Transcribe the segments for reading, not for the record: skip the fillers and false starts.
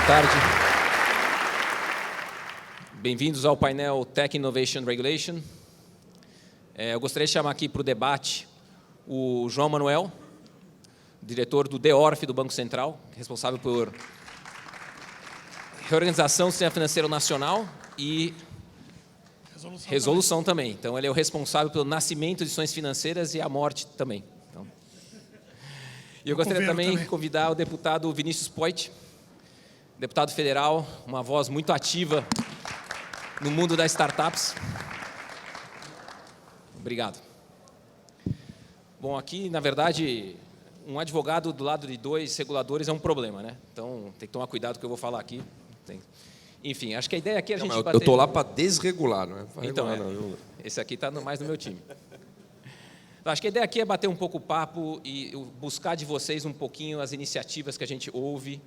tarde. Bem-vindos ao painel Tech Innovation Regulation. Eu gostaria de chamar aqui para o debate o João Manuel, diretor do DEORF do Banco Central, responsável por reorganização do Sistema Financeiro Nacional e resolução também. Então, ele é o responsável pelo nascimento de instituições financeiras e a morte também. Então, e eu gostaria também de convidar o deputado Vinícius Poit, deputado federal, uma voz muito ativa no mundo das startups. Obrigado. Bom, aqui, na verdade, um advogado do lado de dois reguladores é um problema, né? Então, tem que tomar cuidado com o que eu vou falar aqui. Enfim, acho que a ideia aqui é a gente bater... Eu estou lá para desregular, não é para então, regular, não. Esse aqui está mais no meu time. Então, acho que a ideia aqui é bater um pouco o papo e buscar de vocês um pouquinho as iniciativas que a gente ouve,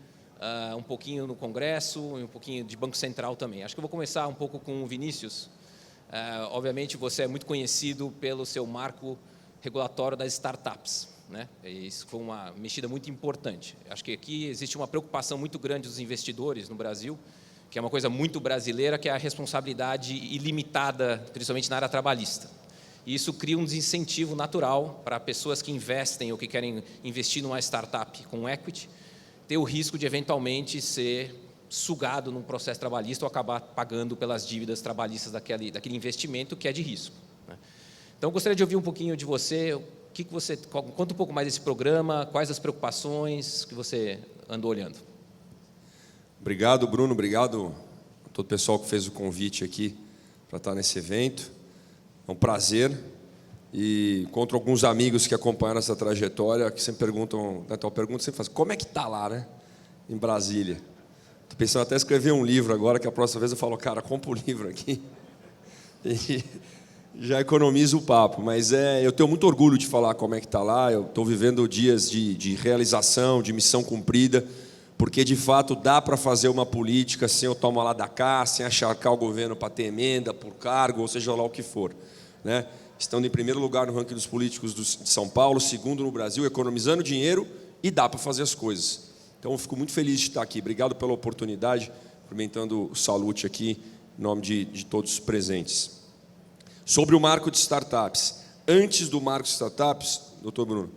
um pouquinho no Congresso e um pouquinho de Banco Central também. Acho que eu vou começar um pouco com o Vinícius. Obviamente, você é muito conhecido pelo seu marco regulatório das startups, né? Isso foi uma mexida muito importante. Acho que aqui existe uma preocupação muito grande dos investidores no Brasil, que é uma coisa muito brasileira, que é a responsabilidade ilimitada, principalmente na área trabalhista. E isso cria um desincentivo natural para pessoas que investem ou que querem investir numa startup com equity, ter o risco de, eventualmente, ser sugado num processo trabalhista ou acabar pagando pelas dívidas trabalhistas daquele investimento que é de risco, né? Então, eu gostaria de ouvir um pouquinho de você, conta um pouco mais desse programa, quais as preocupações que você andou olhando. Obrigado, Bruno, obrigado a todo o pessoal que fez o convite aqui para estar nesse evento. É um prazer. E encontro alguns amigos que acompanharam essa trajetória, que sempre perguntam, na tua pergunta, sempre fazem, como é que está lá, né, em Brasília? Estou pensando até em escrever um livro agora, que a próxima vez eu falo, cara, compra o livro aqui. E já economizo o papo. Mas eu tenho muito orgulho de falar como é que está lá. Eu estou vivendo dias de realização, de missão cumprida, porque, de fato, dá para fazer uma política sem o toma lá da cá, sem acharcar o governo para ter emenda por cargo, ou seja lá o que for, né? Estando em primeiro lugar no ranking dos políticos de São Paulo, segundo no Brasil, economizando dinheiro, e dá para fazer as coisas. Então, eu fico muito feliz de estar aqui. Obrigado pela oportunidade, cumprimentando o Salute aqui, em nome de todos os presentes. Sobre o marco de startups. Antes do marco de startups, doutor Bruno,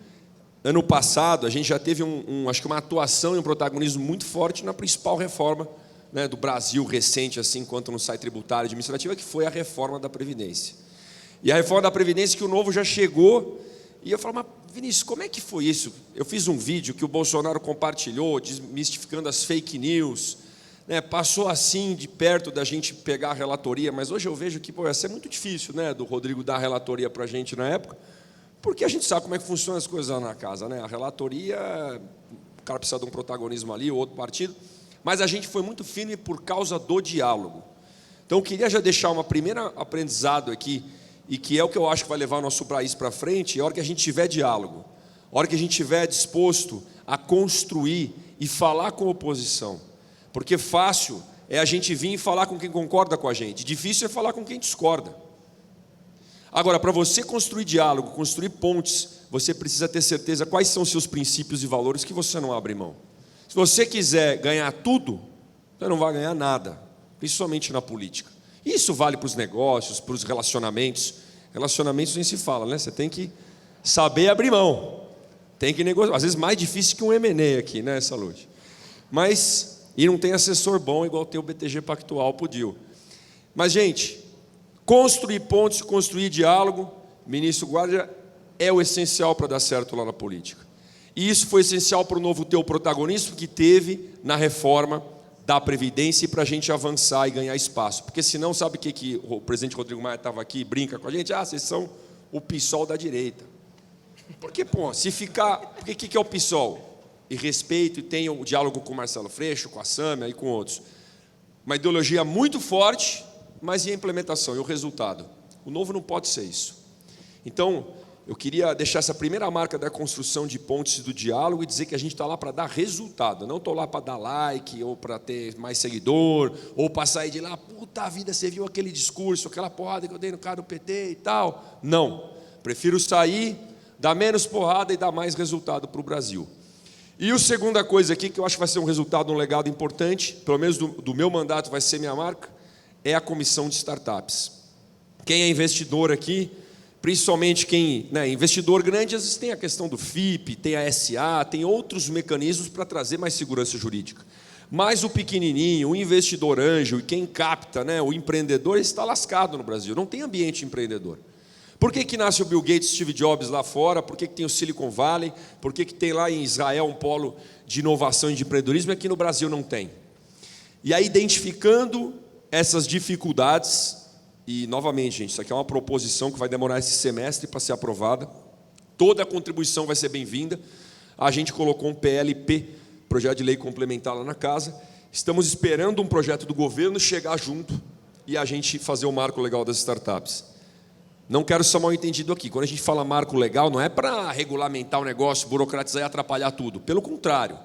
ano passado, a gente já teve acho que uma atuação e um protagonismo muito forte na principal reforma, né, do Brasil recente, assim, quanto no site tributário e administrativa, que foi a reforma da Previdência. E a reforma da Previdência, que o novo já chegou, e eu falo, mas Vinícius, como é que foi isso? Eu fiz um vídeo que o Bolsonaro compartilhou, desmistificando as fake news, né, passou assim de perto da gente pegar a relatoria, mas hoje eu vejo que ia ser muito difícil, né, do Rodrigo dar a relatoria para a gente na época, porque a gente sabe como é que funcionam as coisas lá na casa, né? A relatoria, o cara precisa de um protagonismo ali, outro partido, mas a gente foi muito firme por causa do diálogo. Então, eu queria já deixar uma primeira aprendizado aqui, e que é o que eu acho que vai levar o nosso país para frente, é a hora que a gente tiver diálogo, a hora que a gente estiver disposto a construir e falar com a oposição. Porque fácil é a gente vir e falar com quem concorda com a gente, difícil é falar com quem discorda. Agora, para você construir diálogo, construir pontes, você precisa ter certeza quais são os seus princípios e valores que você não abre mão. Se você quiser ganhar tudo, você não vai ganhar nada, principalmente na política. Isso vale para os negócios, para os relacionamentos. Relacionamentos nem se fala, né? Você tem que saber abrir mão, tem que negociar. Às vezes mais difícil que um M&A aqui, né, Salute? Mas, e não tem assessor bom igual tem o BTG Pactual pro deal. Mas, gente, construir pontes, construir diálogo, ministro Guarda, é o essencial para dar certo lá na política. E isso foi essencial para o novo ter o protagonismo que teve na reforma da Previdência e para a gente avançar e ganhar espaço. Porque senão, sabe o que o presidente Rodrigo Maia estava aqui e brinca com a gente? Vocês são o PSOL da direita. Porque, pô, se ficar... Porque o que é o PSOL? E respeito, e tem o diálogo com o Marcelo Freixo, com a Sâmia e com outros. Uma ideologia muito forte, mas e a implementação, e o resultado? O novo não pode ser isso. Então, eu queria deixar essa primeira marca da construção de pontes do diálogo e dizer que a gente está lá para dar resultado. Não estou lá para dar like, ou para ter mais seguidor, ou para sair de lá, puta vida, você viu aquele discurso, aquela porrada que eu dei no cara do PT e tal. Não. Prefiro sair, dar menos porrada e dar mais resultado para o Brasil. E a segunda coisa aqui, que eu acho que vai ser um resultado, um legado importante, pelo menos do meu mandato vai ser minha marca, é a comissão de startups. Quem é investidor aqui, principalmente quem, investidor grande, às vezes tem a questão do FIP, tem a SA, tem outros mecanismos para trazer mais segurança jurídica. Mas o pequenininho, o investidor anjo e quem capta, o empreendedor, está lascado no Brasil, não tem ambiente empreendedor. Por que nasce o Bill Gates, Steve Jobs lá fora? Por que tem o Silicon Valley? Por que tem lá em Israel um polo de inovação e de empreendedorismo e aqui no Brasil não tem? E aí, identificando essas dificuldades, e novamente, gente, isso aqui é uma proposição que vai demorar esse semestre para ser aprovada, toda a contribuição vai ser bem-vinda. A gente colocou um PLP, projeto de lei complementar lá na casa, estamos esperando um projeto do governo chegar junto e a gente fazer o marco legal das startups. Não quero ser mal entendido aqui. Quando a gente fala marco legal, não é para regulamentar o negócio, burocratizar e atrapalhar tudo. Pelo contrário,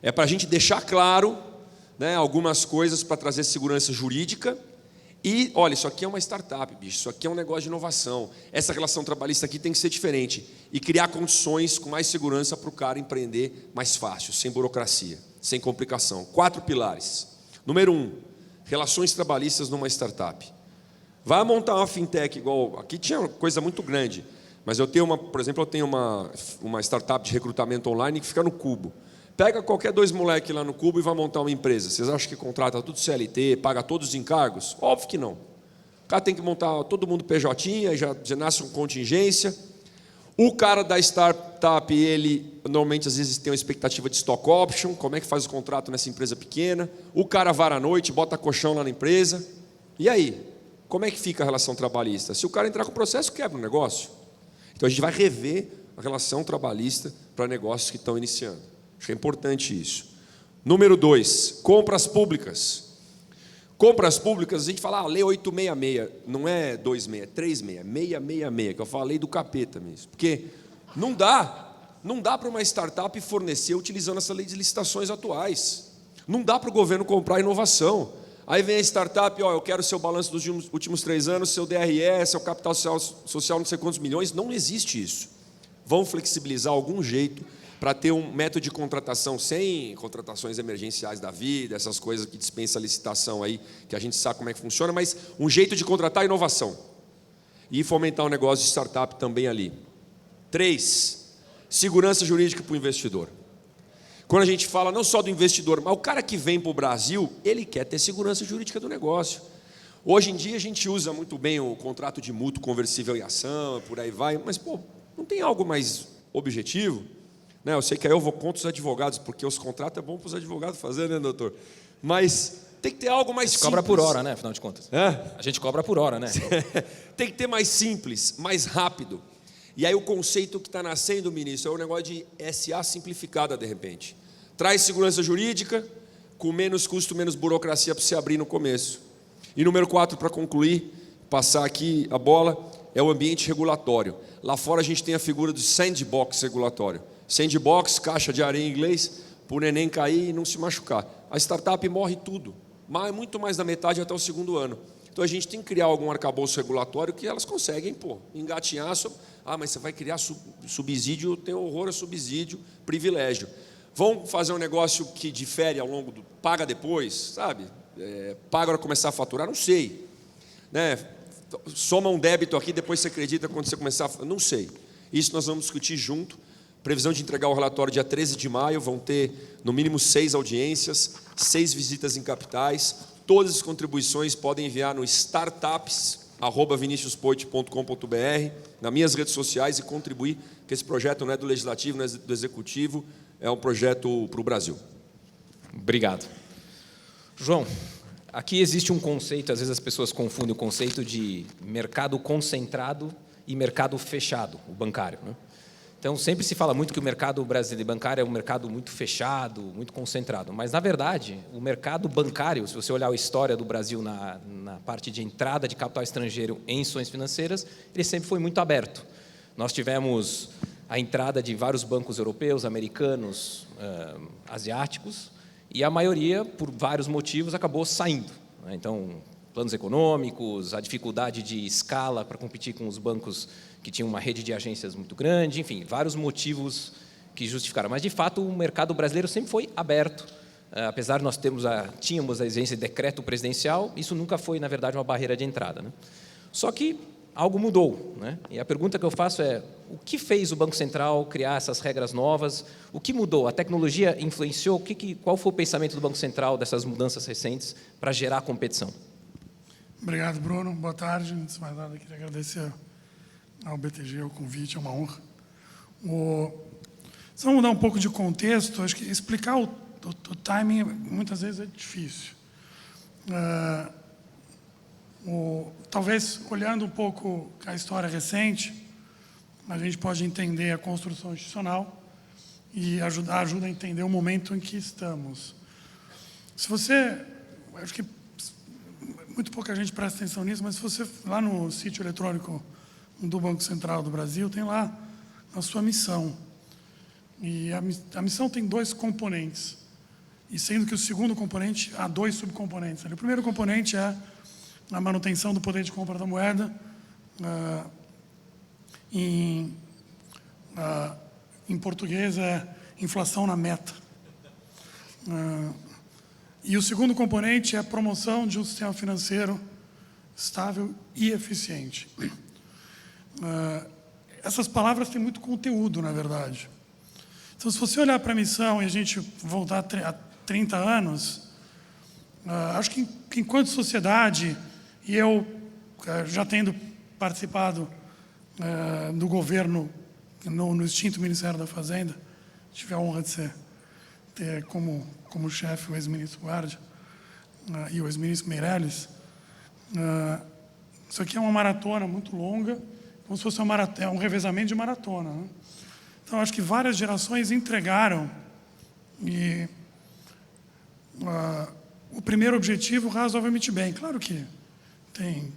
é para a gente deixar claro algumas coisas para trazer segurança jurídica. E, olha, isso aqui é uma startup, bicho, isso aqui é um negócio de inovação. Essa relação trabalhista aqui tem que ser diferente. E criar condições com mais segurança para o cara empreender mais fácil, sem burocracia, sem complicação. 4 pilares. Número 1, relações trabalhistas numa startup. Vai montar uma fintech igual... Aqui tinha coisa muito grande, mas eu tenho por exemplo, eu tenho uma startup de recrutamento online que fica no Cubo. Pega qualquer 2 moleques lá no Cubo e vai montar uma empresa. Vocês acham que contrata tudo CLT, paga todos os encargos? Óbvio que não. O cara tem que montar todo mundo PJ, aí já nasce uma contingência. O cara da startup, ele normalmente às vezes tem uma expectativa de stock option, como é que faz o contrato nessa empresa pequena. O cara vara à noite, bota colchão lá na empresa. E aí? Como é que fica a relação trabalhista? Se o cara entrar com o processo, quebra o negócio. Então, a gente vai rever a relação trabalhista para negócios que estão iniciando. Acho que é importante isso. Número 2, compras públicas. Compras públicas, a gente fala, lei 866, não é 26, é 36, 666, que eu falo, lei do capeta mesmo. Porque não dá para uma startup fornecer utilizando essa lei de licitações atuais. Não dá para o governo comprar inovação. Aí vem a startup, eu quero seu balanço dos últimos 3 anos, seu DRE, seu capital social, não sei quantos milhões. Não existe isso. Vão flexibilizar algum jeito para ter um método de contratação sem contratações emergenciais da vida, essas coisas que dispensa a licitação aí, que a gente sabe como é que funciona, mas um jeito de contratar inovação. E fomentar o negócio de startup também ali. 3, segurança jurídica para o investidor. Quando a gente fala não só do investidor, mas o cara que vem para o Brasil, ele quer ter segurança jurídica do negócio. Hoje em dia a gente usa muito bem o contrato de mútuo conversível em ação, por aí vai, mas não tem algo mais objetivo? Eu sei que aí eu vou contra os advogados, porque os contratos é bom para os advogados fazer, né, doutor? Mas tem que ter algo mais simples. Cobra por hora, né, afinal de contas? A gente cobra por hora, né? Tem que ter mais simples, mais rápido. E aí o conceito que está nascendo, ministro, é o negócio de SA simplificada, de repente. Traz segurança jurídica, com menos custo, menos burocracia para você abrir no começo. E número 4, para concluir, passar aqui a bola, é o ambiente regulatório. Lá fora a gente tem a figura do sandbox regulatório. Sandbox, caixa de areia em inglês, para o neném cair e não se machucar. A startup morre tudo, muito mais da metade até o 2º ano. Então, a gente tem que criar algum arcabouço regulatório que elas conseguem, engatinhar. Mas você vai criar subsídio, tem horror a subsídio, privilégio. Vão fazer um negócio que difere ao longo do... Paga depois, sabe? Paga para começar a faturar, não sei. Soma um débito aqui, depois você acredita quando você começar a... Não sei. Isso nós vamos discutir junto. Previsão de entregar o relatório dia 13 de maio. Vão ter, no mínimo, 6 audiências, 6 visitas em capitais. Todas as contribuições podem enviar no startups@viniciuspoit.com.br, nas minhas redes sociais, e contribuir, que esse projeto não é do Legislativo, não é do Executivo, é um projeto para o Brasil. Obrigado. João, aqui existe um conceito, às vezes as pessoas confundem o conceito de mercado concentrado e mercado fechado, o bancário, né? Então, sempre se fala muito que o mercado brasileiro bancário é um mercado muito fechado, muito concentrado. Mas, na verdade, o mercado bancário, se você olhar a história do Brasil na parte de entrada de capital estrangeiro em instituições financeiras, ele sempre foi muito aberto. Nós tivemos a entrada de vários bancos europeus, americanos, asiáticos, e a maioria, por vários motivos, acabou saindo. Então, planos econômicos, a dificuldade de escala para competir com os bancos que tinham uma rede de agências muito grande, enfim, vários motivos que justificaram. Mas, de fato, o mercado brasileiro sempre foi aberto. Apesar de nós tínhamos a exigência de decreto presidencial, isso nunca foi, na verdade, uma barreira de entrada, né? Só que algo mudou, né? E a pergunta que eu faço é, o que fez o Banco Central criar essas regras novas? O que mudou? A tecnologia influenciou? Qual foi o pensamento do Banco Central dessas mudanças recentes para gerar competição? Obrigado, Bruno. Boa tarde. Antes de mais nada, queria agradecer ao BTG o convite, é uma honra. Só mudar um pouco de contexto, acho que explicar o timing muitas vezes é difícil. Talvez, olhando um pouco a história recente, a gente pode entender a construção institucional e ajuda a entender o momento em que estamos. Se você, acho que muito pouca gente presta atenção nisso, mas se você, lá no sítio eletrônico do Banco Central do Brasil, tem lá a sua missão. E a missão tem 2 componentes, e sendo que o segundo componente, há 2 subcomponentes. O primeiro componente é a manutenção do poder de compra da moeda, em português é inflação na meta. E o segundo componente é a promoção de um sistema financeiro estável e eficiente. Essas palavras têm muito conteúdo, na verdade. Então, se você olhar para a missão e a gente voltar a 30 anos, acho que enquanto sociedade, e eu já tendo participado do governo no extinto Ministério da Fazenda, tive a honra de ter como chefe o ex-ministro Guardia e o ex-ministro Meirelles. Isso aqui é uma maratona muito longa, como se fosse um revezamento de maratona, né? Então, acho que várias gerações entregaram e o primeiro objetivo razoavelmente bem. Claro que tem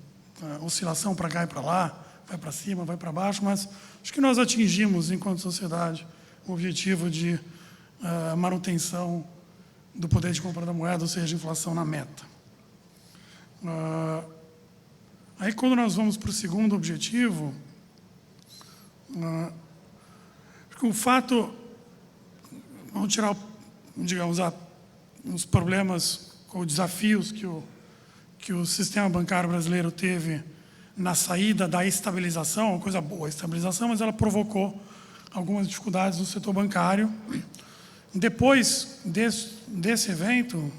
oscilação para cá e para lá, vai para cima, vai para baixo, mas acho que nós atingimos, enquanto sociedade, o objetivo de manutenção do poder de compra da moeda, ou seja, inflação na meta. Aí, quando nós vamos para o segundo objetivo, acho que o fato, vamos tirar, digamos, os problemas ou desafios que o sistema bancário brasileiro teve na saída da estabilização, uma coisa boa a estabilização, mas ela provocou algumas dificuldades no setor bancário. Depois desse evento,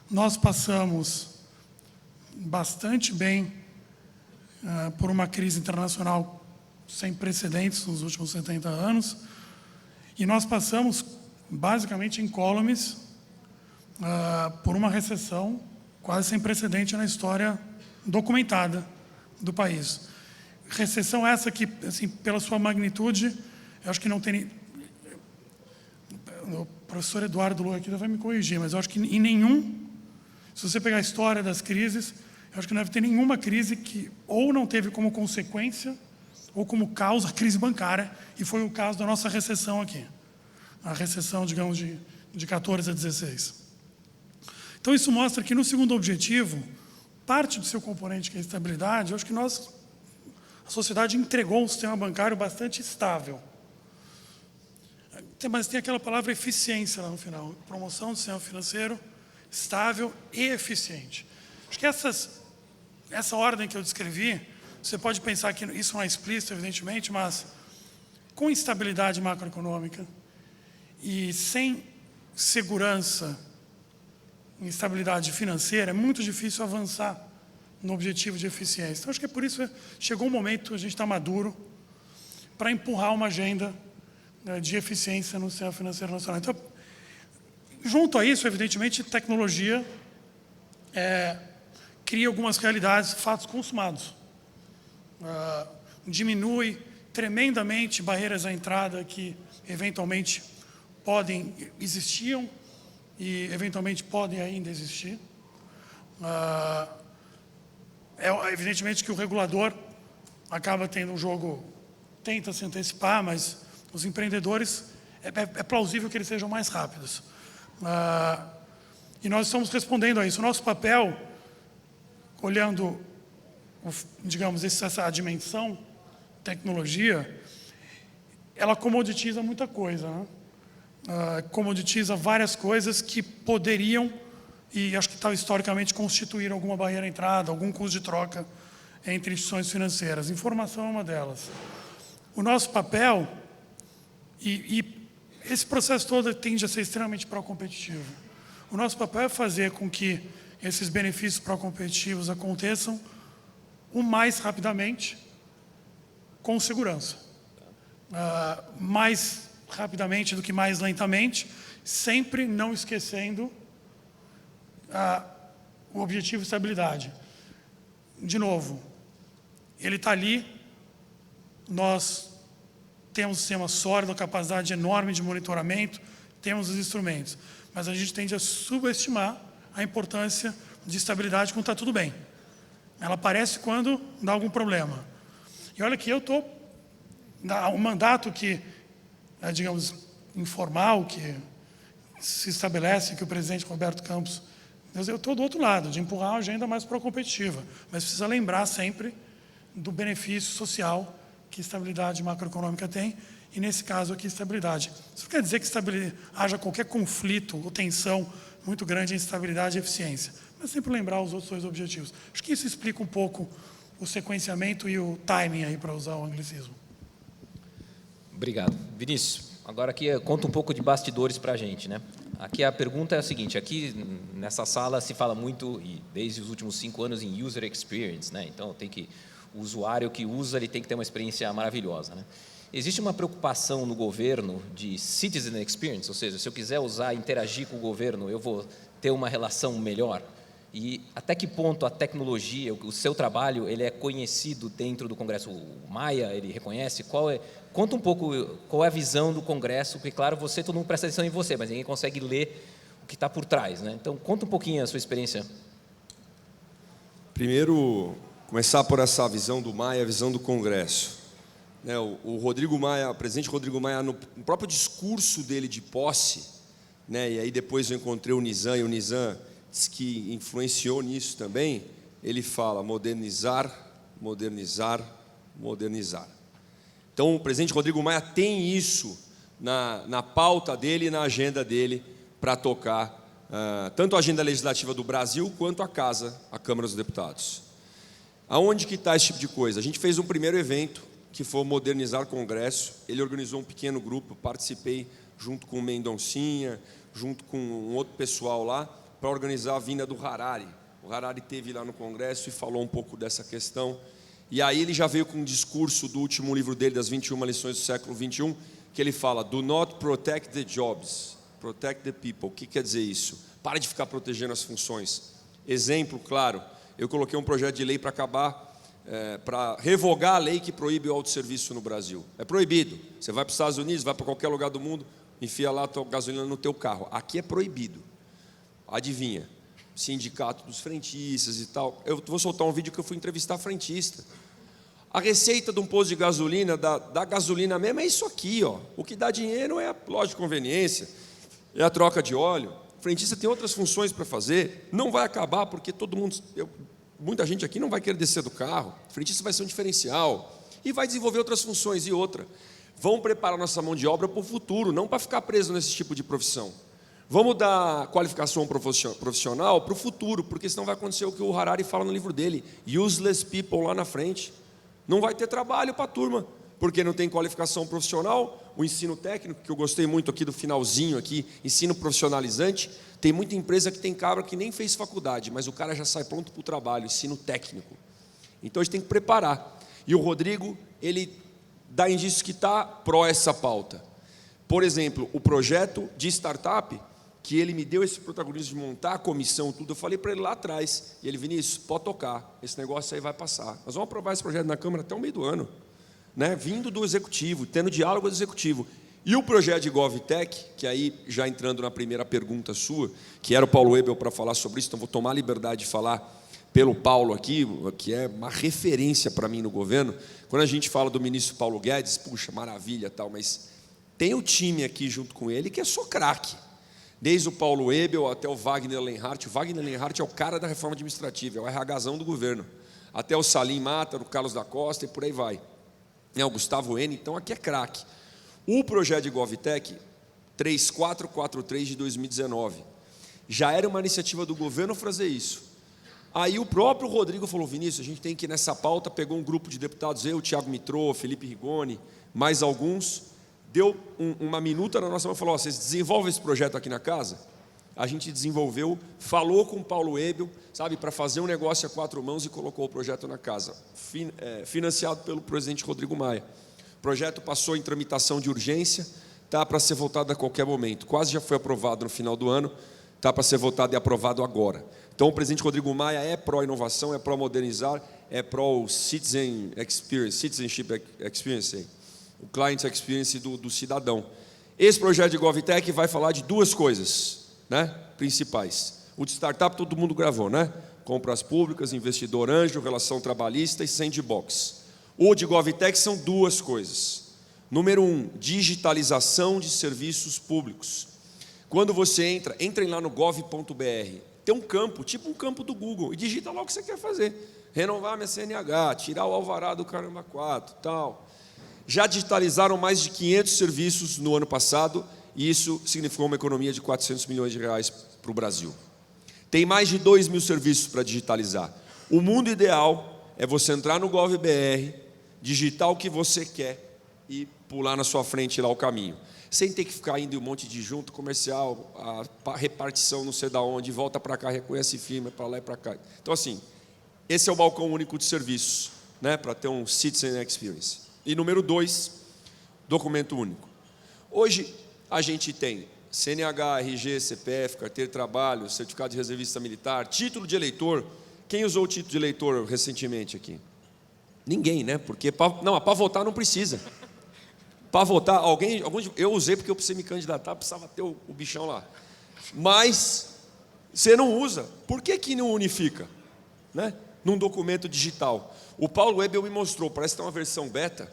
nós passamos bastante bem por uma crise internacional sem precedentes nos últimos 70 anos, e nós passamos basicamente incólumes por uma recessão quase sem precedente na história documentada do país. Recessão essa que, assim, pela sua magnitude, eu acho que não tem... O professor Eduardo Lua aqui vai me corrigir, mas eu acho que em nenhum... Se você pegar a história das crises, eu acho que não deve ter nenhuma crise que ou não teve como consequência ou como causa a crise bancária, e foi o caso da nossa recessão aqui. A recessão, digamos, de 14 a 16. Então, isso mostra que, no segundo objetivo, parte do seu componente, que é a estabilidade, eu acho que a sociedade entregou um sistema bancário bastante estável. Mas tem aquela palavra eficiência lá no final, promoção do sistema financeiro estável e eficiente. Acho que essa ordem que eu descrevi, você pode pensar que isso não é explícito, evidentemente, mas com instabilidade macroeconômica e sem segurança, instabilidade financeira, é muito difícil avançar no objetivo de eficiência. Então, acho que é por isso que chegou um momento, a gente está maduro, para empurrar uma agenda de eficiência no sistema financeiro nacional. Então, junto a isso, evidentemente, tecnologia cria algumas realidades, fatos consumados. Diminui tremendamente barreiras à entrada que, eventualmente, existiam e, eventualmente, podem ainda existir. Evidentemente que o regulador acaba tendo um jogo, tenta se antecipar, mas os empreendedores, é plausível que eles sejam mais rápidos. E nós estamos respondendo a isso. O nosso papel, olhando, digamos, essa dimensão, tecnologia, ela comoditiza muita coisa, né? Comoditiza várias coisas que poderiam, e acho que historicamente constituíram alguma barreira à entrada, algum custo de troca entre instituições financeiras. Informação é uma delas. O nosso papel, e esse processo todo tende a ser extremamente pró-competitivo. O nosso papel é fazer com que esses benefícios pró-competitivos aconteçam o mais rapidamente, com segurança. Mais rapidamente do que mais lentamente, sempre não esquecendo o objetivo de estabilidade. De novo, ele está ali, nós temos um sistema sólido, capacidade enorme de monitoramento, temos os instrumentos, mas a gente tende a subestimar a importância de estabilidade quando está tudo bem. Ela aparece quando dá algum problema. E olha que eu estou... Um mandato que, digamos, informal, que se estabelece, que o presidente Roberto Campos... Eu estou do outro lado, de empurrar uma agenda mais pró-competitiva, mas precisa lembrar sempre do benefício social que estabilidade macroeconômica tem, e nesse caso aqui, estabilidade. Isso não quer dizer que haja qualquer conflito ou tensão muito grande entre estabilidade e eficiência, mas sempre lembrar os outros dois objetivos. Acho que isso explica um pouco o sequenciamento e o timing aí, para usar o anglicismo. Obrigado. Vinícius, agora aqui conta um pouco de bastidores para a gente, né? Aqui a pergunta é a seguinte, aqui nessa sala se fala muito, e desde os últimos 5 anos, em user experience, né? Então o usuário que usa, ele tem que ter uma experiência maravilhosa, né? Existe uma preocupação no governo de citizen experience, ou seja, se eu quiser usar, interagir com o governo, eu vou ter uma relação melhor? E até que ponto a tecnologia, o seu trabalho, ele é conhecido dentro do Congresso? O Maia, ele reconhece? Conta um pouco qual é a visão do Congresso, porque, claro, todo mundo presta atenção em você, mas ninguém consegue ler o que está por trás, né? Então, conta um pouquinho a sua experiência. Primeiro, começar por essa visão do Maia, a visão do Congresso. O Rodrigo Maia, o presidente Rodrigo Maia, no próprio discurso dele de posse, né, e aí depois eu encontrei o Nizam, e o Nizam diz que influenciou nisso também, ele fala modernizar, modernizar, modernizar. Então, o presidente Rodrigo Maia tem isso na pauta dele e na agenda dele para tocar tanto a agenda legislativa do Brasil quanto a casa, a Câmara dos Deputados. Aonde que está esse tipo de coisa? A gente fez um primeiro evento, que foi o Modernizar Congresso. Ele organizou um pequeno grupo, participei junto com o Mendoncinha, junto com um outro pessoal lá, para organizar a vinda do Harari. O Harari esteve lá no Congresso e falou um pouco dessa questão. E aí ele já veio com um discurso do último livro dele, das 21 lições do século XXI, que ele fala, do not protect the jobs, protect the people. O que quer dizer isso? Para de ficar protegendo as funções. Exemplo, claro, eu coloquei um projeto de lei para acabar, para revogar a lei que proíbe o autosserviço no Brasil. É proibido. Você vai para os Estados Unidos, vai para qualquer lugar do mundo, enfia lá a tua gasolina no teu carro. Aqui é proibido. Adivinha? Sindicato dos frentistas e tal. Eu vou soltar um vídeo que eu fui entrevistar frentista. A receita de um posto de gasolina, da gasolina mesmo, é isso aqui, ó. O que dá dinheiro é a loja de conveniência, é a troca de óleo. O frentista tem outras funções para fazer, não vai acabar, porque todo mundo, muita gente aqui não vai querer descer do carro. O frentista vai ser um diferencial e vai desenvolver outras funções. E outra, vamos preparar nossa mão de obra para o futuro, não para ficar preso nesse tipo de profissão. Vamos dar qualificação profissional para o futuro, porque senão vai acontecer o que o Harari fala no livro dele, useless people lá na frente. Não vai ter trabalho para a turma, porque não tem qualificação profissional. O ensino técnico, que eu gostei muito aqui do finalzinho, aqui, ensino profissionalizante, tem muita empresa que tem cabra que nem fez faculdade, mas o cara já sai pronto para o trabalho, ensino técnico. Então a gente tem que preparar. E o Rodrigo, ele dá indícios que está pró essa pauta. Por exemplo, o projeto de startup, que ele me deu esse protagonismo de montar a comissão, tudo, eu falei para ele lá atrás, e ele, Vinícius, pode tocar, esse negócio aí vai passar. Nós vamos aprovar esse projeto na Câmara até o meio do ano, né? Vindo do Executivo, tendo diálogo com o Executivo. E o projeto de GovTech, que aí, já entrando na primeira pergunta sua, que era o Paulo Webel para falar sobre isso, então vou tomar a liberdade de falar pelo Paulo aqui, que é uma referência para mim no governo. Quando a gente fala do ministro Paulo Guedes, puxa, maravilha, tal, mas tem o time aqui junto com ele que é só craque. Desde o Paulo Webel até o Wagner Lenhart. O Wagner Lenhart é o cara da reforma administrativa, é o RHzão do governo. Até o Salim Mata, o Carlos da Costa e por aí vai. O Gustavo N, então aqui é craque. O projeto de GovTech 3443 de 2019 já era uma iniciativa do governo fazer isso. Aí o próprio Rodrigo falou, Vinícius, a gente tem que ir nessa pauta, pegou um grupo de deputados, eu, Thiago Mitrô, Felipe Rigoni, mais alguns, deu uma minuta na nossa mão e falou, vocês desenvolvem esse projeto aqui na casa? A gente desenvolveu, falou com o Paulo Ebel, sabe, para fazer um negócio a 4 mãos e colocou o projeto na casa, financiado pelo presidente Rodrigo Maia. O projeto passou em tramitação de urgência, está para ser votado a qualquer momento, quase já foi aprovado no final do ano, está para ser votado e aprovado agora. Então, o presidente Rodrigo Maia é pró-inovação, é pró-modernizar, é pró-citizenship experience, o client experience do cidadão. Esse projeto de GovTech vai falar de 2 coisas, né, principais. O de startup todo mundo gravou, né? Compras públicas, investidor anjo, relação trabalhista e sandbox. O de GovTech são 2 coisas. Número 1, digitalização de serviços públicos. Quando você entrem lá no gov.br, tem um campo, tipo um campo do Google, e digita lá o que você quer fazer. Renovar minha CNH, tirar o alvará do Caramba 4, tal. Já digitalizaram mais de 500 serviços no ano passado, e isso significou uma economia de 400 milhões de reais para o Brasil. Tem mais de 2.000 serviços para digitalizar. O mundo ideal é você entrar no gov.br, digitar o que você quer e pular na sua frente lá o caminho. Sem ter que ficar indo em um monte de junto comercial, a repartição não sei da onde, volta para cá, reconhece firma, para lá e para cá. Então, assim, esse é o balcão único de serviços, né, para ter um Citizen Experience. E número 2, documento único. Hoje, a gente tem CNH, RG, CPF, carteira de trabalho, certificado de reservista militar, título de eleitor. Quem usou o título de eleitor recentemente aqui? Ninguém, né? Porque para votar não precisa. Para votar, eu usei porque eu precisei me candidatar, precisava ter o bichão lá. Mas você não usa. Por que não unifica, né, num documento digital? O Paulo Ebel me mostrou, parece que tem uma versão beta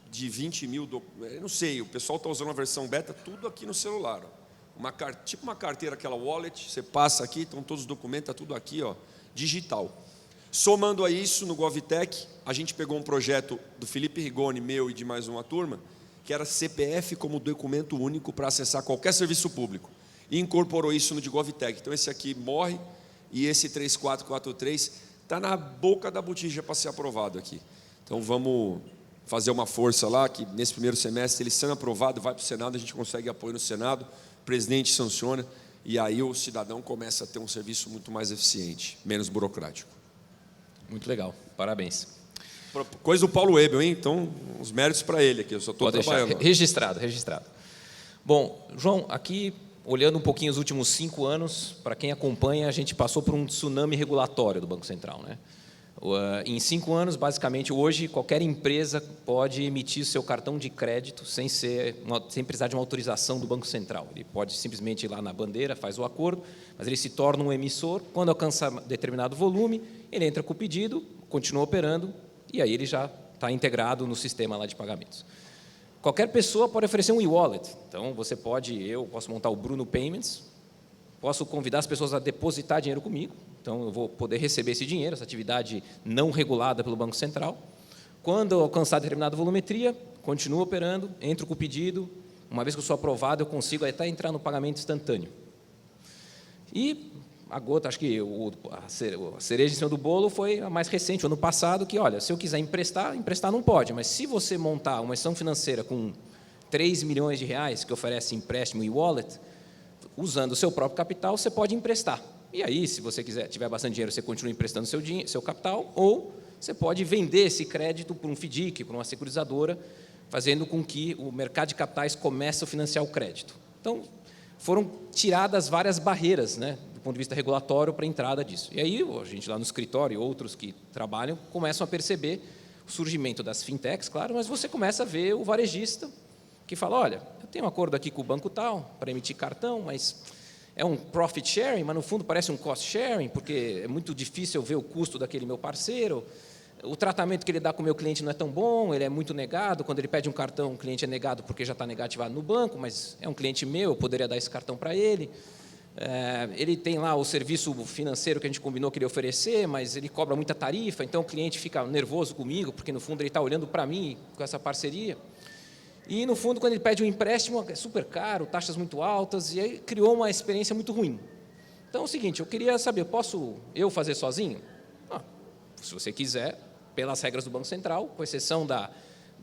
de 20 mil, eu não sei, o pessoal está usando uma versão beta, tudo aqui no celular. Ó. Tipo uma carteira, aquela wallet, você passa aqui, estão todos os documentos, está tudo aqui, ó, digital. Somando a isso, no GovTech, a gente pegou um projeto do Felipe Rigoni, meu e de mais uma turma, que era CPF como documento único para acessar qualquer serviço público. E incorporou isso no de GovTech. Então, esse aqui morre e esse 3443 está na boca da botija para ser aprovado aqui. Então, vamos fazer uma força lá, que nesse primeiro semestre, ele sendo aprovado, vai para o Senado, a gente consegue apoio no Senado, o presidente sanciona, e aí o cidadão começa a ter um serviço muito mais eficiente, menos burocrático. Muito legal, parabéns. Coisa do Paulo Ebel, hein? Então, os méritos para ele aqui, eu só estou trabalhando. Registrado. Bom, João, aqui, olhando um pouquinho os últimos 5 anos, para quem acompanha, a gente passou por um tsunami regulatório do Banco Central, né? Em 5 anos, basicamente, hoje, qualquer empresa pode emitir seu cartão de crédito sem precisar de uma autorização do Banco Central. Ele pode simplesmente ir lá na bandeira, faz o acordo, mas ele se torna um emissor. Quando alcança determinado volume, ele entra com o pedido, continua operando, e aí ele já está integrado no sistema lá de pagamentos. Qualquer pessoa pode oferecer um e-wallet. Então, eu posso montar o Bruno Payments, posso convidar as pessoas a depositar dinheiro comigo, então eu vou poder receber esse dinheiro, essa atividade não regulada pelo Banco Central. Quando eu alcançar determinada volumetria, continuo operando, entro com o pedido, uma vez que eu sou aprovado, eu consigo até entrar no pagamento instantâneo. E a gota, acho que a cereja em cima do bolo foi a mais recente, o ano passado, que, olha, se eu quiser emprestar não pode, mas se você montar uma instituição financeira com 3 milhões de reais, que oferece empréstimo e wallet, usando o seu próprio capital, você pode emprestar. E aí, se você tiver bastante dinheiro, você continua emprestando seu capital, ou você pode vender esse crédito por um FDIC, por uma securizadora, fazendo com que o mercado de capitais comece a financiar o crédito. Então, foram tiradas várias barreiras, né, do ponto de vista regulatório para a entrada disso. E aí, a gente lá no escritório e outros que trabalham começam a perceber o surgimento das fintechs, claro, mas você começa a ver o varejista que fala, olha, eu tenho um acordo aqui com o banco tal para emitir cartão, mas é um profit sharing, mas no fundo parece um cost sharing, porque é muito difícil eu ver o custo daquele meu parceiro, o tratamento que ele dá com o meu cliente não é tão bom, ele é muito negado, quando ele pede um cartão, o cliente é negado porque já está negativado no banco, mas é um cliente meu, eu poderia dar esse cartão para ele. Ele tem lá o serviço financeiro que a gente combinou que ele ia oferecer, mas ele cobra muita tarifa, então o cliente fica nervoso comigo, porque no fundo ele está olhando para mim com essa parceria. E, no fundo, quando ele pede um empréstimo, é super caro, taxas muito altas, e aí criou uma experiência muito ruim. Então, é o seguinte, eu queria saber, posso eu fazer sozinho? Se você quiser, pelas regras do Banco Central, com exceção da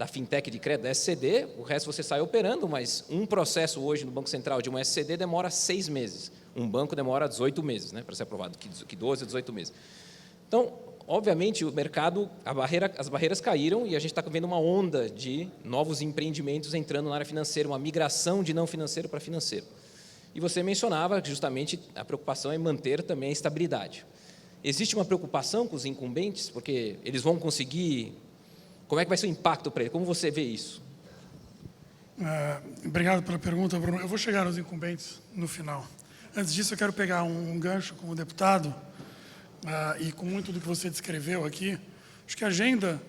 fintech de crédito, da SCD, o resto você sai operando, mas um processo hoje no Banco Central de uma SCD demora 6 meses. Um banco demora 18 meses, né, para ser aprovado, que 12 a 18 meses. Então, obviamente, o mercado, as barreiras caíram e a gente está vendo uma onda de novos empreendimentos entrando na área financeira, uma migração de não financeiro para financeiro. E você mencionava que justamente a preocupação é manter também a estabilidade. Existe uma preocupação com os incumbentes, porque eles vão conseguir... Como é que vai ser o impacto para eles? Como você vê isso? Obrigado pela pergunta, Bruno. Eu vou chegar nos incumbentes no final. Antes disso, eu quero pegar um gancho como deputado, e com muito do que você descreveu aqui. Acho que a agenda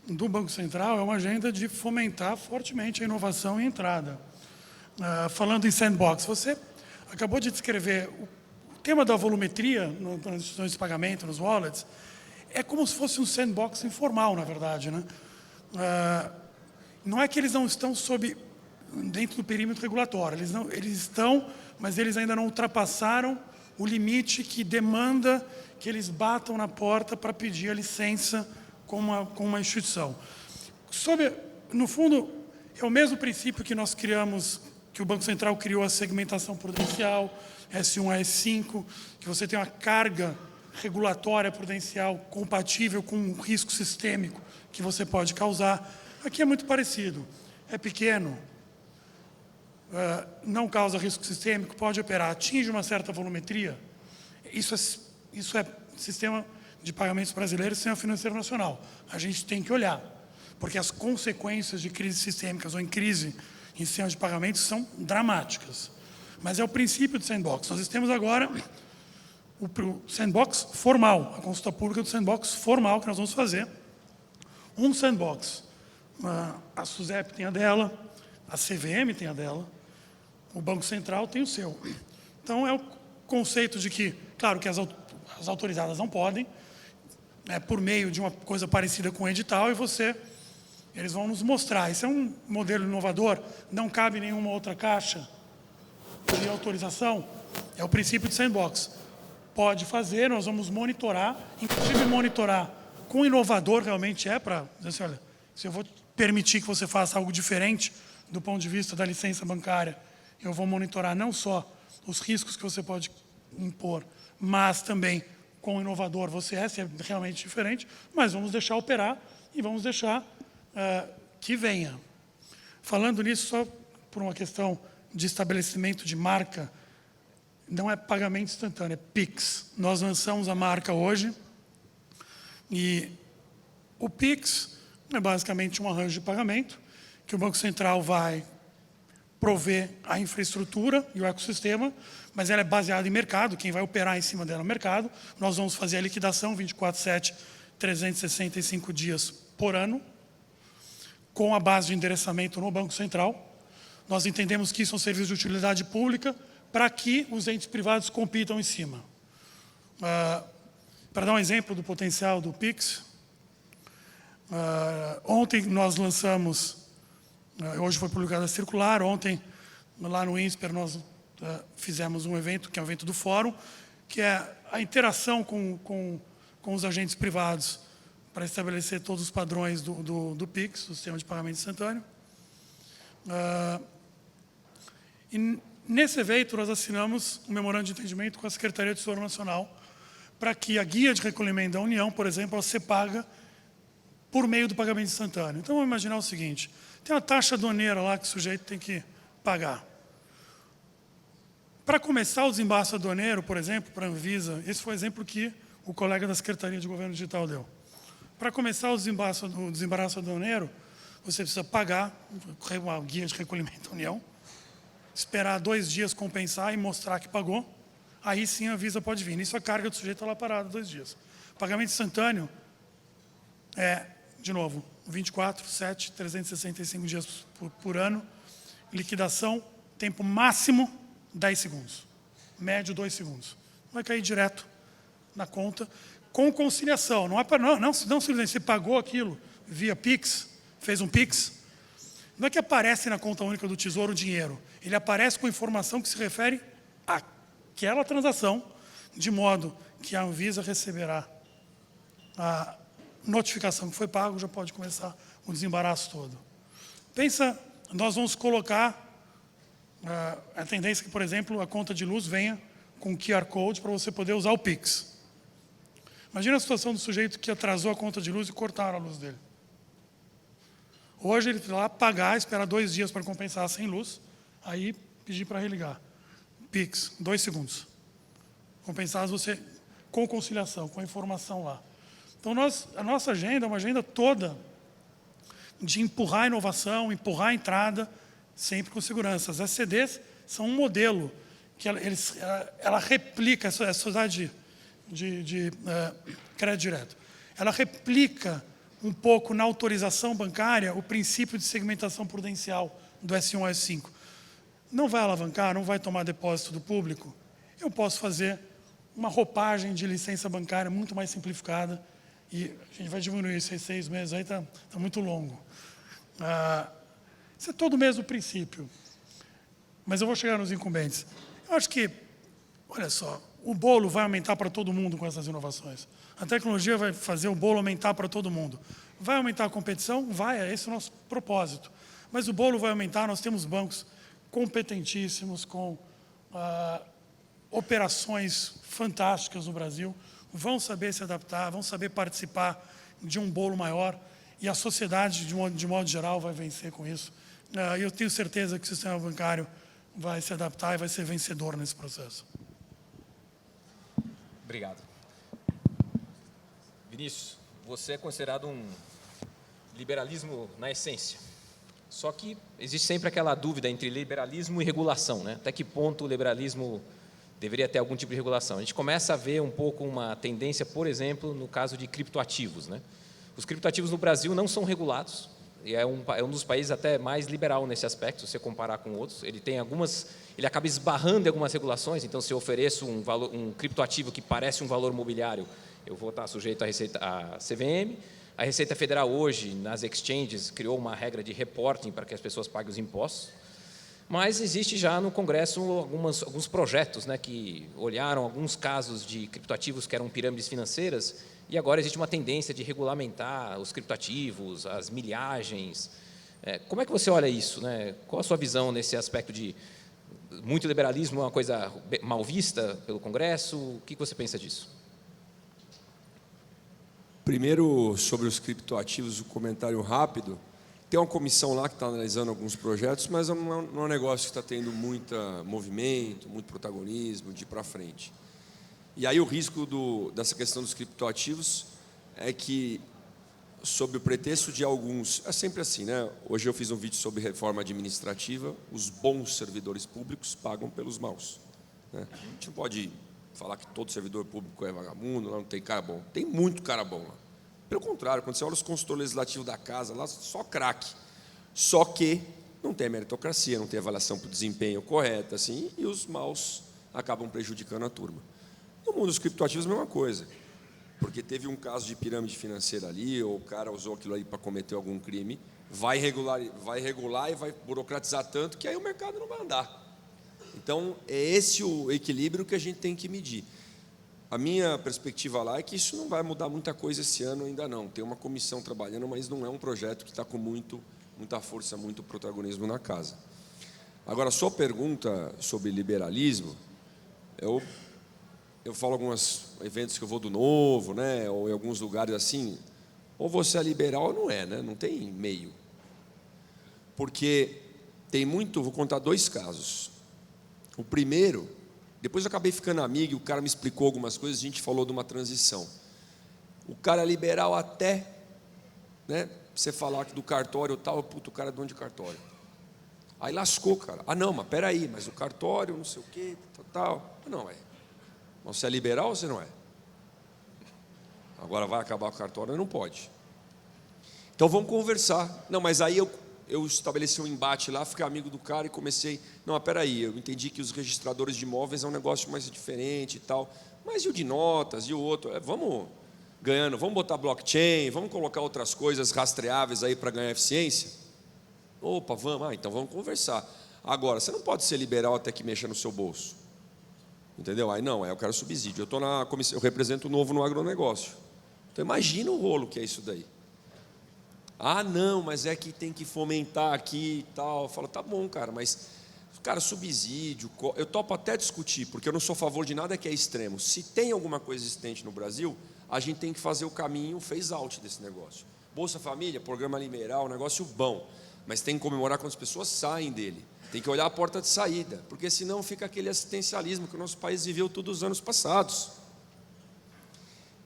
do Banco Central é uma agenda de fomentar fortemente a inovação e a entrada. Falando em sandbox, você acabou de descrever o tema da volumetria nas instituições de pagamento, nos wallets, é como se fosse um sandbox informal, na verdade, né? Não é que eles não estão dentro do perímetro regulatório, eles estão, mas eles ainda não ultrapassaram o limite que demanda que eles batam na porta para pedir a licença com uma instituição. No fundo, é o mesmo princípio que nós criamos, que o Banco Central criou a segmentação prudencial, S1 a S5, que você tem uma carga regulatória prudencial compatível com um risco sistêmico que você pode causar. Aqui é muito parecido. É pequeno, não causa risco sistêmico, pode operar, atinge uma certa volumetria. Isso é sistema de pagamentos brasileiro, sistema financeiro nacional. A gente tem que olhar, porque as consequências de crises sistêmicas ou em crise em sistemas de pagamentos são dramáticas. Mas é o princípio do sandbox. Nós temos agora o sandbox formal, a consulta pública do sandbox formal que nós vamos fazer. Um sandbox. A SUSEP tem a dela, a CVM tem a dela, o Banco Central tem o seu. Então, é o conceito de que, claro que as autorizadas não podem, por meio de uma coisa parecida com o edital, eles vão nos mostrar. Esse é um modelo inovador, não cabe nenhuma outra caixa de autorização, é o princípio de sandbox. Pode fazer, nós vamos monitorar, inclusive monitorar quão inovador realmente é para dizer assim, olha, se eu vou permitir que você faça algo diferente do ponto de vista da licença bancária, eu vou monitorar não só os riscos que você pode impor, mas também quão inovador você é, se é realmente diferente, mas vamos deixar operar e vamos deixar que venha. Falando nisso, só por uma questão de estabelecimento de marca, não é pagamento instantâneo, é Pix. Nós lançamos a marca hoje e o Pix é basicamente um arranjo de pagamento que o Banco Central vai prover a infraestrutura e o ecossistema, mas ela é baseada em mercado, quem vai operar em cima dela é o mercado. Nós vamos fazer a liquidação 24/7, 365 dias por ano, com a base de endereçamento no Banco Central. Nós entendemos que isso é um serviço de utilidade pública para que os entes privados compitam em cima. Para dar um exemplo do potencial do Pix, ontem nós lançamos, hoje foi publicada a circular, ontem lá no INSPER nós fizemos um evento, que é o evento do Fórum, que é a interação com os agentes privados para estabelecer todos os padrões do PIX, do Sistema de Pagamento Instantâneo. E nesse evento nós assinamos um memorando de entendimento com a Secretaria do Tesouro Nacional para que a guia de recolhimento da União, por exemplo, ela ser paga por meio do pagamento instantâneo. Então, vamos imaginar o seguinte, tem uma taxa aduaneira lá que o sujeito tem que pagar. Para começar o desembarço aduaneiro, por exemplo, para a Anvisa, esse foi o exemplo que o colega da Secretaria de Governo Digital deu. Para começar o desembaraço aduaneiro, você precisa pagar uma guia de recolhimento da União, esperar 2 dias compensar e mostrar que pagou, aí sim a Anvisa pode vir. Nisso a carga do sujeito está lá parada 2 dias. Pagamento instantâneo é, de novo, 24/7, 365 dias por ano, liquidação, tempo máximo 10 segundos, médio 2 segundos. Vai cair direto na conta, com conciliação. Não é para não simplesmente você pagou aquilo via Pix, fez um Pix, não é que aparece na conta única do Tesouro o dinheiro, ele aparece com informação que se refere àquela transação, de modo que a Anvisa receberá a notificação que foi pago, já pode começar o desembaraço todo. Pensa, nós vamos colocar a tendência que, por exemplo, a conta de luz venha com QR Code para você poder usar o Pix. Imagina a situação do sujeito que atrasou a conta de luz e cortaram a luz dele. Hoje ele vai lá pagar, esperar 2 dias para compensar sem luz, aí pedir para religar. Pix, 2 segundos. Compensar você com conciliação, com a informação lá. Então, a nossa agenda é uma agenda toda de empurrar a inovação, empurrar a entrada, sempre com segurança. As SCDs são um modelo que ela replica, a sociedade de crédito direto, ela replica um pouco na autorização bancária o princípio de segmentação prudencial do S1 ao S5. Não vai alavancar, não vai tomar depósito do público, eu posso fazer uma roupagem de licença bancária muito mais simplificada e a gente vai diminuir esses 6 meses, aí está muito longo. Isso é todo o mesmo princípio. Mas eu vou chegar nos incumbentes. Eu acho que, olha só, o bolo vai aumentar para todo mundo com essas inovações. A tecnologia vai fazer o bolo aumentar para todo mundo. Vai aumentar a competição? Vai, esse é o nosso propósito. Mas o bolo vai aumentar, nós temos bancos competentíssimos, com operações fantásticas no Brasil, vão saber se adaptar, vão saber participar de um bolo maior, e a sociedade, de modo geral, vai vencer com isso. Eu tenho certeza que o sistema bancário vai se adaptar e vai ser vencedor nesse processo. Obrigado. Vinícius, você é considerado um liberalismo na essência. Só que existe sempre aquela dúvida entre liberalismo e regulação, né? Até que ponto o liberalismo deveria ter algum tipo de regulação? A gente começa a ver um pouco uma tendência, por exemplo, no caso de criptoativos, né? Os criptoativos no Brasil não são regulados, e é um dos países até mais liberal nesse aspecto, se você comparar com outros. Ele acaba esbarrando em algumas regulações. Então, se eu ofereço um criptoativo que parece um valor mobiliário, eu vou estar sujeito à CVM. A Receita Federal hoje, nas exchanges, criou uma regra de reporting para que as pessoas paguem os impostos. Mas existe já no Congresso alguns projetos, né, que olharam alguns casos de criptoativos que eram pirâmides financeiras, e agora existe uma tendência de regulamentar os criptoativos, as milhagens. Como é que você olha isso, né? Qual a sua visão nesse aspecto de muito liberalismo é uma coisa mal vista pelo Congresso? O que você pensa disso? Primeiro, sobre os criptoativos, um comentário rápido. Tem uma comissão lá que está analisando alguns projetos, mas não é um negócio que está tendo muito movimento, muito protagonismo, de ir para frente. E aí o risco dessa questão dos criptoativos é que, sob o pretexto de alguns... É sempre assim, né? Hoje eu fiz um vídeo sobre reforma administrativa, os bons servidores públicos pagam pelos maus, né? A gente não pode falar que todo servidor público é vagabundo, lá não tem cara bom. Tem muito cara bom lá. Pelo contrário, quando você olha os consultores legislativos da casa, lá só craque. Só que não tem meritocracia, não tem avaliação por desempenho correta, assim, e os maus acabam prejudicando a turma. No mundo dos criptoativos, a mesma coisa. Porque teve um caso de pirâmide financeira ali, ou o cara usou aquilo aí para cometer algum crime, vai regular e vai burocratizar tanto que aí o mercado não vai andar. Então, é esse o equilíbrio que a gente tem que medir. A minha perspectiva lá é que isso não vai mudar muita coisa esse ano ainda não. Tem uma comissão trabalhando, mas não é um projeto que está com muita força, muito protagonismo na casa. Agora, a sua pergunta sobre liberalismo, eu falo em alguns eventos que eu vou do Novo, né, ou em alguns lugares assim, ou você é liberal ou não é, né? Não tem meio. Porque tem muito, vou contar 2 casos. O primeiro, depois eu acabei ficando amigo e o cara me explicou algumas coisas, a gente falou de uma transição. O cara é liberal até, né, você falar que do cartório tal, puto, o cara é dono de cartório. Aí lascou, cara. Ah, não, mas peraí, mas o cartório, não sei o quê, tal. Não, mas você é liberal ou você não é? Agora vai acabar o cartório, não pode. Então vamos conversar. Não, mas aí eu estabeleci um embate lá, fiquei amigo do cara e comecei... Não, mas peraí, eu entendi que os registradores de imóveis é um negócio mais diferente e tal, mas e o de notas, e o outro? Vamos ganhando, vamos botar blockchain, vamos colocar outras coisas rastreáveis aí para ganhar eficiência? Opa, vamos, então vamos conversar. Agora, você não pode ser liberal até que mexa no seu bolso. Entendeu? Aí não, eu quero subsídio. Eu estou na comissão, eu represento o Novo no agronegócio. Então imagina o rolo que é isso daí. Ah, não, mas é que tem que fomentar aqui e tal. Eu falo, tá bom, cara, mas, cara, subsídio, eu topo até discutir, porque eu não sou a favor de nada que é extremo. Se tem alguma coisa existente no Brasil, a gente tem que fazer o caminho phase-out desse negócio. Bolsa Família, programa liberal, um negócio bom, mas tem que comemorar quando as pessoas saem dele. Tem que olhar a porta de saída, porque senão fica aquele assistencialismo que o nosso país viveu todos os anos passados.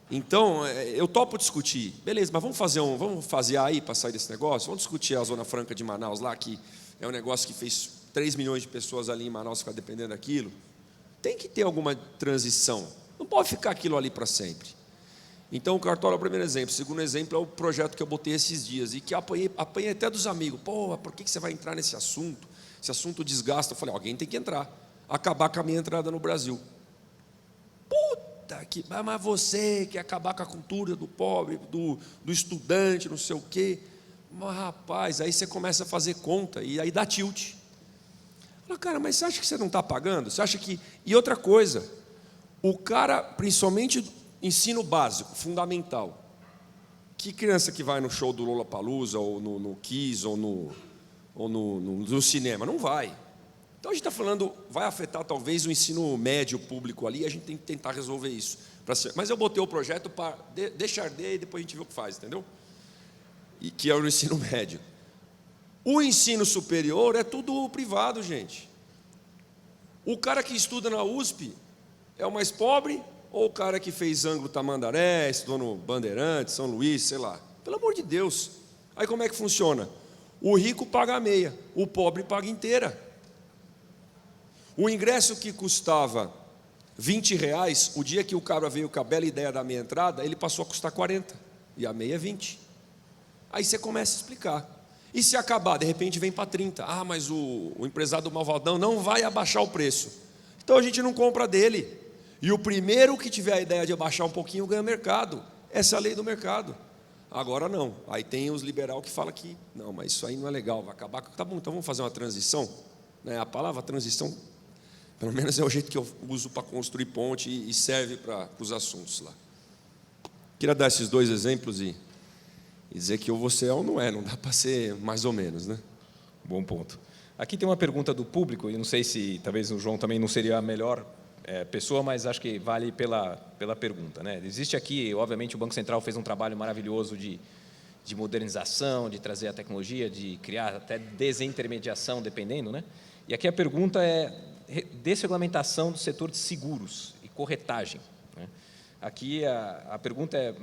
Então, eu topo discutir. Beleza, mas vamos fazer aí para sair desse negócio? Vamos discutir a Zona Franca de Manaus lá, que é um negócio que fez 3 milhões de pessoas ali em Manaus ficar dependendo daquilo. Tem que ter alguma transição. Não pode ficar aquilo ali para sempre. Então, o cartório é o primeiro exemplo. O segundo exemplo é o projeto que eu botei esses dias e que apanhei até dos amigos. Pô, por que você vai entrar nesse assunto? Esse assunto desgasta. Eu falei, alguém tem que entrar. Acabar com a minha entrada no Brasil. Puta que... Mas você quer acabar com a cultura do pobre, do estudante, não sei o quê. Mas, rapaz, aí você começa a fazer conta e aí dá tilt. Fala, cara, mas você acha que você não está pagando? Você acha que... E outra coisa, o cara, principalmente ensino básico, fundamental. Que criança que vai no show do Lollapalooza, ou no Kiss, ou no cinema? Não vai. Então a gente está falando, vai afetar talvez o ensino médio público ali, a gente tem que tentar resolver isso. Mas eu botei o projeto para deixar arder e depois a gente vê o que faz, entendeu? E que é o ensino médio. O ensino superior é tudo privado, gente. O cara que estuda na USP é o mais pobre, ou o cara que fez Anglo Tamandaré, estudou no Bandeirantes, São Luís, sei lá. Pelo amor de Deus. Aí como é que funciona? O rico paga a meia, o pobre paga inteira. O ingresso que custava R$20, o dia que o cara veio com a bela ideia da meia entrada, ele passou a custar 40, e a meia é 20. Aí você começa a explicar. E se acabar, de repente vem para 30. Ah, mas o empresário do Malvadão não vai abaixar o preço. Então a gente não compra dele. E o primeiro que tiver a ideia de abaixar um pouquinho ganha mercado. Essa é a lei do mercado. Agora não. Aí tem os liberal que falam que não, mas isso aí não é legal, vai acabar. Tá bom, então vamos fazer uma transição. A palavra transição, pelo menos é o jeito que eu uso para construir ponte e serve para os assuntos lá. Queria dar esses 2 exemplos e dizer que ou você é ou não é, não dá para ser mais ou menos, né? Bom ponto. Aqui tem uma pergunta do público, e não sei se talvez o João também não seria a melhor pessoa, mas acho que vale pela pergunta, né? Existe aqui, obviamente, o Banco Central fez um trabalho maravilhoso de modernização, de trazer a tecnologia, de criar até desintermediação, dependendo, né? E aqui a pergunta é desregulamentação do setor de seguros e corretagem, né? Aqui a pergunta é: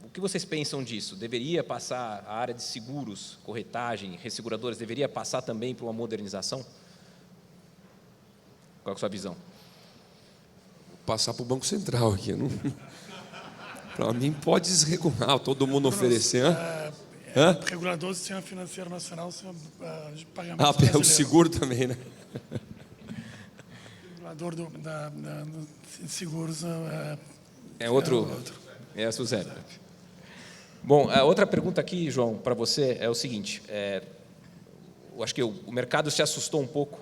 o que vocês pensam disso? Deveria passar a área de seguros, corretagem, resseguradoras, deveria passar também para uma modernização? Qual é a sua visão? Vou passar para o Banco Central aqui. Para mim pode desregular, todo mundo oferecer. Regulador do Sistema Financeiro Nacional, de pagamento brasileiro. O seguro também, né? Regulador do seguros outro. É a Suzana. Bom, a outra pergunta aqui, João, para você é o seguinte: eu acho que o mercado se assustou um pouco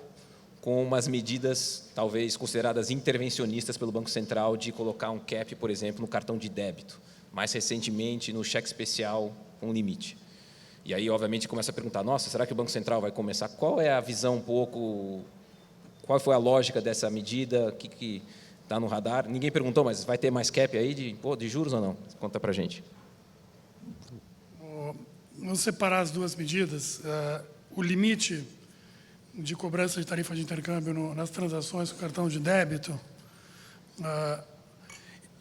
com umas medidas, talvez consideradas intervencionistas pelo Banco Central, de colocar um cap, por exemplo, no cartão de débito, mais recentemente no cheque especial com limite. E aí, obviamente, começa a perguntar: nossa, será que o Banco Central vai começar? Qual é a visão um pouco, qual foi a lógica dessa medida, o que está no radar? Ninguém perguntou, mas vai ter mais cap aí de juros ou não? Conta para a gente. Vamos separar as duas medidas. O limite de cobrança de tarifa de intercâmbio nas transações com cartão de débito.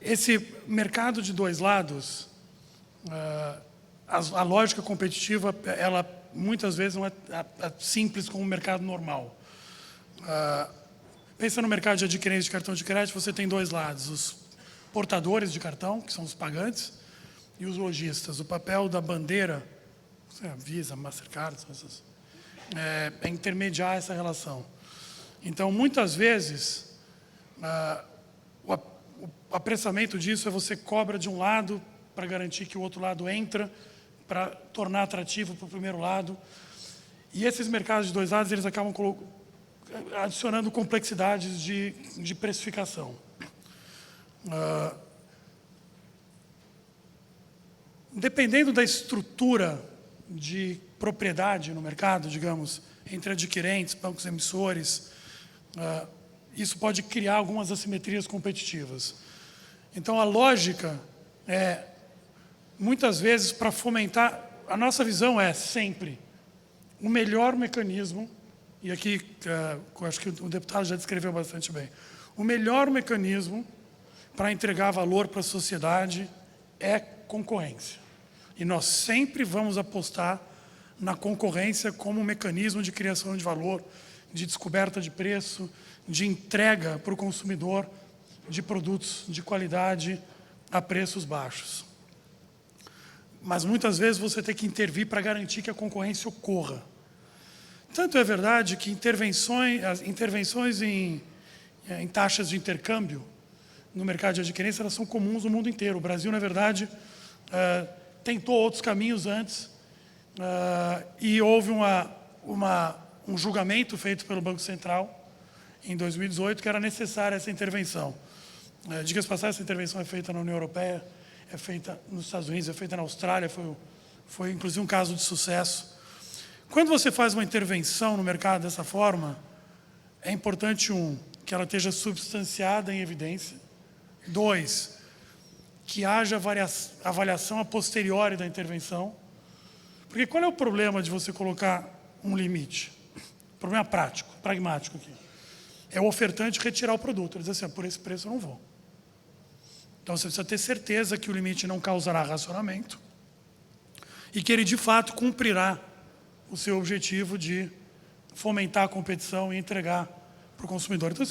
Esse mercado de 2 lados, a lógica competitiva, ela muitas vezes não é simples como um mercado normal. Pensa no mercado de adquirentes de cartão de crédito, você tem 2 lados: os portadores de cartão, que são os pagantes, e os lojistas. O papel da bandeira, Visa, Mastercard, é intermediar essa relação. Então, muitas vezes, o apressamento disso é você cobra de um lado para garantir que o outro lado entra, para tornar atrativo para o primeiro lado. E esses mercados de dois lados, eles acabam adicionando complexidades de precificação. Dependendo da estrutura de propriedade no mercado, digamos, entre adquirentes, bancos emissores, isso pode criar algumas assimetrias competitivas. Então, a lógica é, muitas vezes, para fomentar, a nossa visão é sempre o melhor mecanismo, e aqui eu acho que o deputado já descreveu bastante bem, o melhor mecanismo para entregar valor para a sociedade é concorrência. E nós sempre vamos apostar na concorrência como um mecanismo de criação de valor, de descoberta de preço, de entrega para o consumidor de produtos de qualidade a preços baixos. Mas muitas vezes você tem que intervir para garantir que a concorrência ocorra. Tanto é verdade que as intervenções em taxas de intercâmbio no mercado de adquirência, elas são comuns no mundo inteiro. O Brasil, na verdade, tentou outros caminhos antes e houve um julgamento feito pelo Banco Central em 2018 que era necessária essa intervenção. Diga-se passagem, essa intervenção é feita na União Europeia, é feita nos Estados Unidos, é feita na Austrália, foi inclusive um caso de sucesso. Quando você faz uma intervenção no mercado dessa forma, é importante, que ela esteja substanciada em evidência. 2, que haja avaliação a posteriori da intervenção. Porque qual é o problema de você colocar um limite? Problema prático, pragmático aqui. É o ofertante retirar o produto. Ele diz assim, por esse preço eu não vou. Então, você precisa ter certeza que o limite não causará racionamento e que ele, de fato, cumprirá o seu objetivo de fomentar a competição e entregar para o consumidor. Então,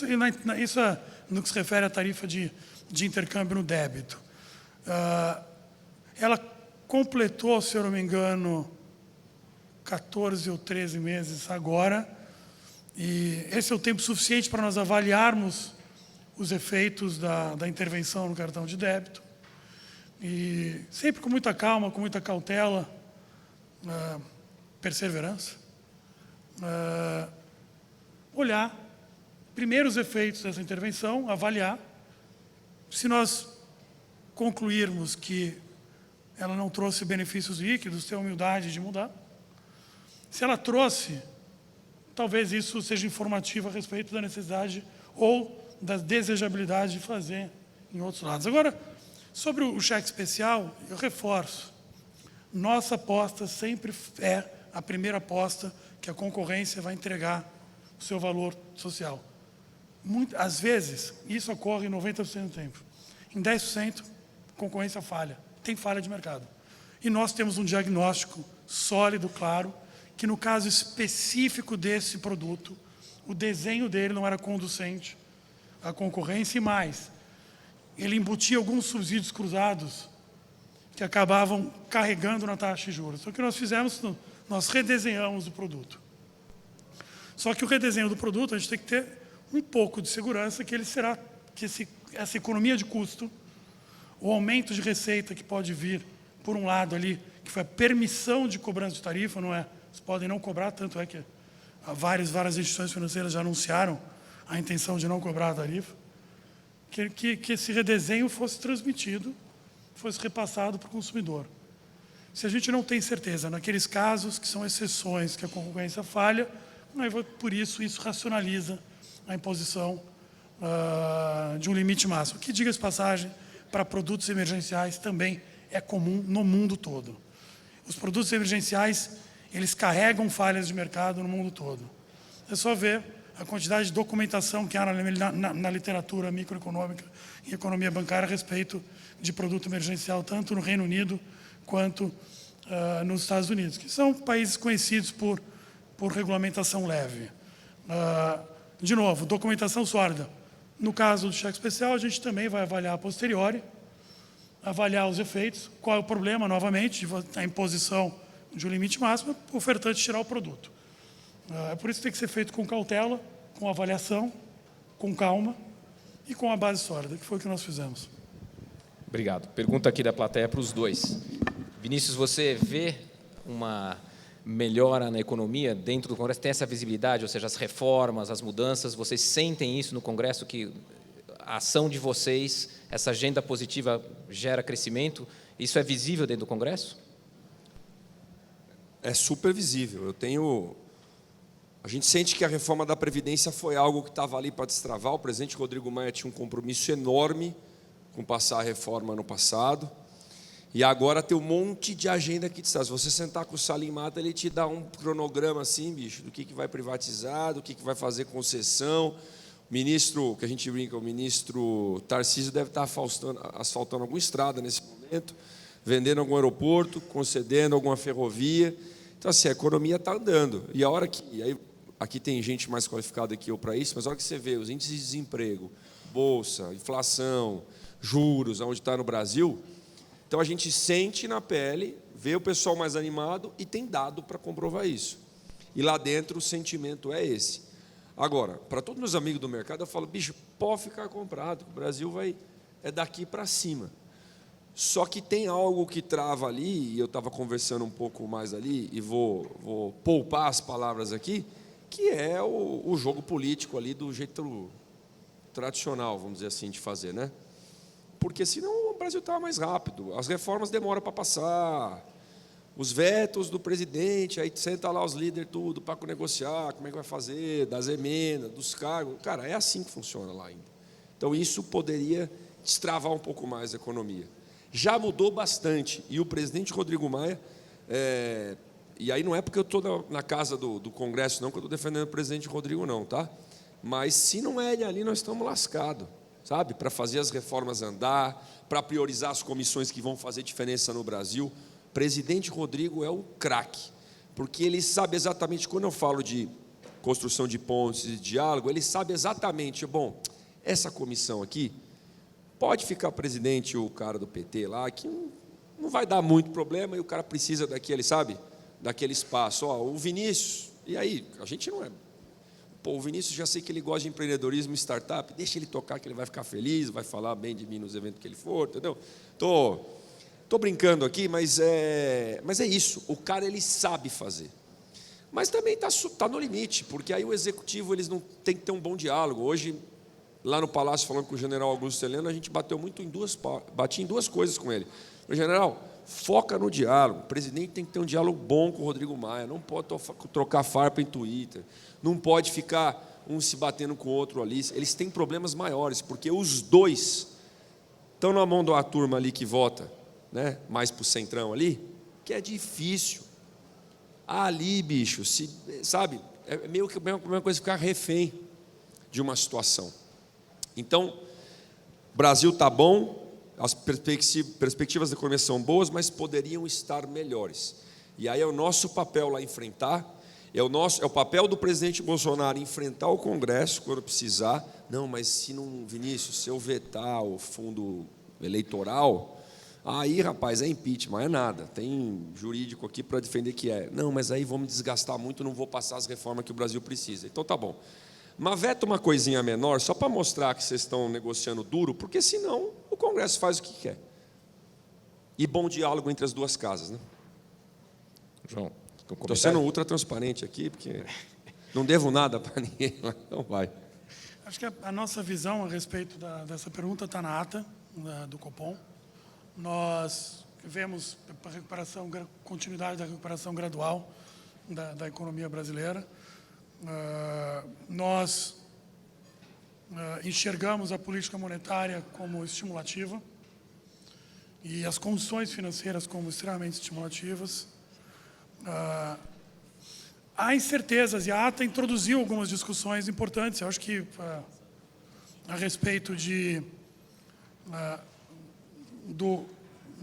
isso é no que se refere à tarifa de intercâmbio no débito. Ela completou, se eu não me engano, 14 ou 13 meses agora, e esse é o tempo suficiente para nós avaliarmos os efeitos da intervenção no cartão de débito. E sempre com muita calma, com muita cautela, perseverança, olhar primeiro os efeitos dessa intervenção, avaliar. Se nós concluirmos que ela não trouxe benefícios líquidos, ter a humildade de mudar. Se ela trouxe, talvez isso seja informativo a respeito da necessidade ou da desejabilidade de fazer em outros lados. Agora, sobre o cheque especial, eu reforço. Nossa aposta sempre é a primeira aposta que a concorrência vai entregar o seu valor social. Às vezes, isso ocorre em 90% do tempo. Em 10%, a concorrência falha. Tem falha de mercado. E nós temos um diagnóstico sólido, claro, que no caso específico desse produto, o desenho dele não era conducente à concorrência e mais. Ele embutia alguns subsídios cruzados que acabavam carregando na taxa de juros. Então, o que nós fizemos, nós redesenhamos o produto. Só que o redesenho do produto, a gente tem que ter um pouco de segurança que essa economia de custo, o aumento de receita que pode vir, por um lado ali, que foi a permissão de cobrança de tarifa, não é? Vocês podem não cobrar, tanto é que várias instituições financeiras já anunciaram a intenção de não cobrar a tarifa, que esse redesenho fosse transmitido, fosse repassado para o consumidor. Se a gente não tem certeza, naqueles casos que são exceções, que a concorrência falha, por isso racionaliza a imposição de um limite máximo, que, diga-se de passagem, para produtos emergenciais também é comum no mundo todo. Os produtos emergenciais, eles carregam falhas de mercado no mundo todo. É só ver a quantidade de documentação que há na literatura microeconômica e economia bancária a respeito de produto emergencial, tanto no Reino Unido quanto nos Estados Unidos, que são países conhecidos por regulamentação leve. De novo, documentação sólida. No caso do cheque especial, a gente também vai avaliar a posteriori, avaliar os efeitos, qual é o problema, novamente, a imposição de um limite máximo, o ofertante tirar o produto. Por isso tem que ser feito com cautela, com avaliação, com calma e com a base sólida, que foi o que nós fizemos. Obrigado. Pergunta aqui da plateia para os dois. Vinícius, você vê melhora na economia dentro do Congresso? Tem essa visibilidade, ou seja, as reformas, as mudanças, vocês sentem isso no Congresso, que a ação de vocês, essa agenda positiva gera crescimento? Isso é visível dentro do Congresso? É super visível. A gente sente que a reforma da Previdência foi algo que estava ali para destravar. O presidente Rodrigo Maia tinha um compromisso enorme com passar a reforma ano passado. E agora tem um monte de agenda aqui de Estado. Se você sentar com o Salim Mata, ele te dá um cronograma assim, bicho, do que vai privatizar, do que vai fazer concessão. O ministro, que a gente brinca, o ministro Tarcísio deve estar asfaltando alguma estrada nesse momento, vendendo algum aeroporto, concedendo alguma ferrovia. Então, assim, a economia está andando. E a hora que... E aí, aqui tem gente mais qualificada que eu para isso, mas a hora que você vê os índices de desemprego, bolsa, inflação, juros, onde está no Brasil, então a gente sente na pele, vê o pessoal mais animado e tem dado para comprovar isso. E lá dentro o sentimento é esse. Agora, para todos meus amigos do mercado, eu falo, bicho, pode ficar comprado, o Brasil é daqui para cima. Só que tem algo que trava ali, e eu estava conversando um pouco mais ali, e vou poupar as palavras aqui, que é o jogo político ali do jeito tradicional, vamos dizer assim, de fazer, né? Porque senão o Brasil estava mais rápido, as reformas demoram para passar, os vetos do presidente, aí senta lá os líderes tudo para negociar, como é que vai fazer, das emendas, dos cargos. Cara, é assim que funciona lá ainda. Então isso poderia destravar um pouco mais a economia. Já mudou bastante, e o presidente Rodrigo Maia, e aí não é porque eu estou na casa do Congresso, não, que eu estou defendendo o presidente Rodrigo, não, tá? Mas se não é ele ali, nós estamos lascados, sabe? Para fazer as reformas andar, para priorizar as comissões que vão fazer diferença no Brasil. O presidente Rodrigo é o craque, porque ele sabe exatamente, quando eu falo de construção de pontes e diálogo, ele sabe exatamente, bom, essa comissão aqui, pode ficar presidente o cara do PT lá, que não vai dar muito problema, e o cara precisa daquele, sabe, daquele espaço. Ó, o Vinícius, e aí, a gente não é... Pô, o Vinícius, já sei que ele gosta de empreendedorismo e startup, deixa ele tocar que ele vai ficar feliz, vai falar bem de mim nos eventos que ele for, entendeu? Tô brincando aqui, mas é isso, o cara ele sabe fazer. Mas também tá no limite, porque aí o executivo eles não tem que ter um bom diálogo. Hoje, lá no Palácio, falando com o general Augusto Heleno, a gente bateu muito bati em duas coisas com ele. O general, foca no diálogo. O presidente tem que ter um diálogo bom com o Rodrigo Maia, não pode trocar farpa em Twitter, não pode ficar um se batendo com o outro ali. Eles têm problemas maiores, porque os dois estão na mão de uma turma ali que vota, né, mais para o centrão ali, que é difícil. Ali, bicho, sabe, é meio que a mesma coisa ficar refém de uma situação. Então, o Brasil está bom, as perspectivas da economia são boas, mas poderiam estar melhores. E aí é o nosso papel lá enfrentar, é o papel do presidente Bolsonaro enfrentar o Congresso quando precisar. Não, mas se não, Vinícius, se eu vetar o fundo eleitoral, aí, rapaz, é impeachment, é nada. Tem jurídico aqui para defender que é. Não, mas aí vou me desgastar muito, não vou passar as reformas que o Brasil precisa. Então tá bom. Mas veta uma coisinha menor, só para mostrar que vocês estão negociando duro, porque senão o Congresso faz o que quer. E bom diálogo entre as duas casas, né? João, estou sendo ultra transparente aqui, porque não devo nada para ninguém, então vai. Acho que a nossa visão a respeito dessa pergunta está na ata do Copom. Nós vemos a continuidade da recuperação gradual da economia brasileira. Nós enxergamos a política monetária como estimulativa e as condições financeiras como extremamente estimulativas. Há incertezas, e a ata introduziu algumas discussões importantes, eu acho que a respeito de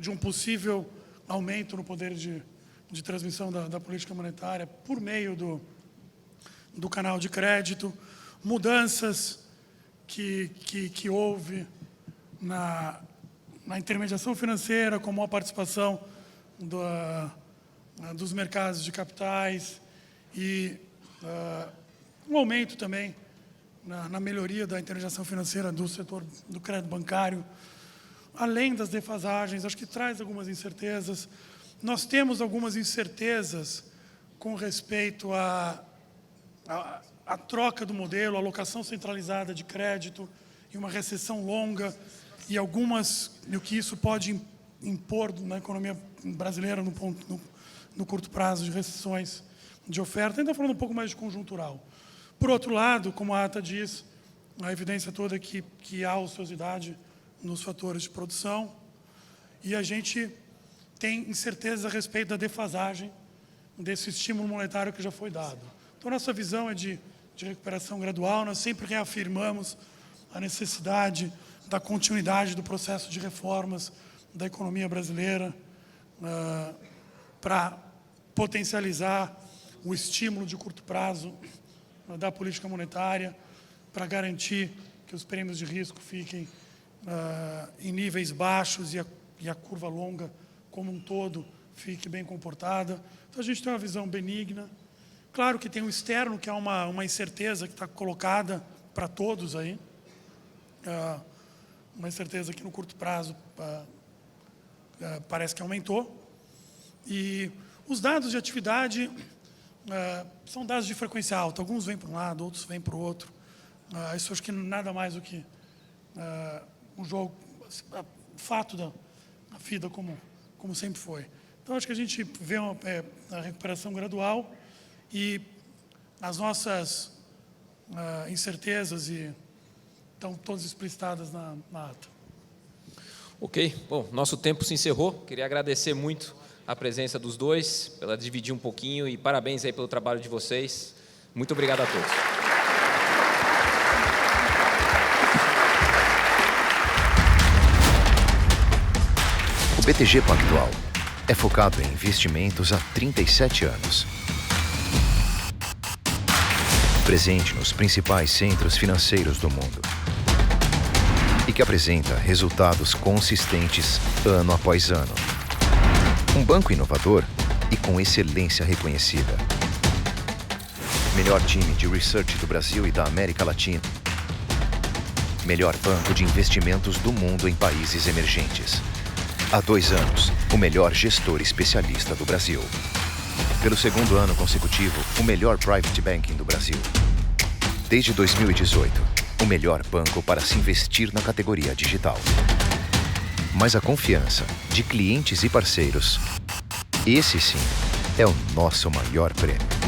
um possível aumento no poder de transmissão da política monetária por meio do canal de crédito, mudanças que houve na intermediação financeira, como a participação dos mercados de capitais e um aumento também na melhoria da intermediação financeira do setor do crédito bancário, além das defasagens, acho que traz algumas incertezas. Nós temos algumas incertezas com respeito à troca do modelo, a alocação centralizada de crédito e uma recessão longa e o que isso pode impor na economia brasileira no curto prazo de recessões de oferta, ainda falando um pouco mais de conjuntural. Por outro lado, como a ata diz, a evidência toda é que há ociosidade nos fatores de produção e a gente tem incerteza a respeito da defasagem desse estímulo monetário que já foi dado. Então, nossa visão é de recuperação gradual. Nós sempre reafirmamos a necessidade da continuidade do processo de reformas da economia brasileira para potencializar o estímulo de curto prazo da política monetária, para garantir que os prêmios de risco fiquem em níveis baixos e a curva longa, como um todo, fique bem comportada. Então, a gente tem uma visão benigna. Claro que tem o externo, que é uma incerteza que está colocada para todos aí. Uma incerteza que no curto prazo parece que aumentou. E os dados de atividade são dados de frequência alta. Alguns vêm para um lado, outros vêm para o outro. Isso acho que nada mais do que o jogo, o fato da FIDA como sempre foi. Então, acho que a gente vê a recuperação gradual e as nossas incertezas estão todas explicitadas na ata. Ok. Bom, nosso tempo se encerrou. Queria agradecer muito a presença dos dois, pela dividir um pouquinho, e parabéns aí pelo trabalho de vocês. Muito obrigado a todos. O BTG Pactual é focado em investimentos há 37 anos. Presente nos principais centros financeiros do mundo. E que apresenta resultados consistentes ano após ano. Um banco inovador e com excelência reconhecida. Melhor time de research do Brasil e da América Latina. Melhor banco de investimentos do mundo em países emergentes. Há 2 anos, o melhor gestor especialista do Brasil. Pelo 2º ano consecutivo, o melhor private banking do Brasil. Desde 2018, o melhor banco para se investir na categoria digital. Mas a confiança de clientes e parceiros, esse sim, é o nosso maior prêmio.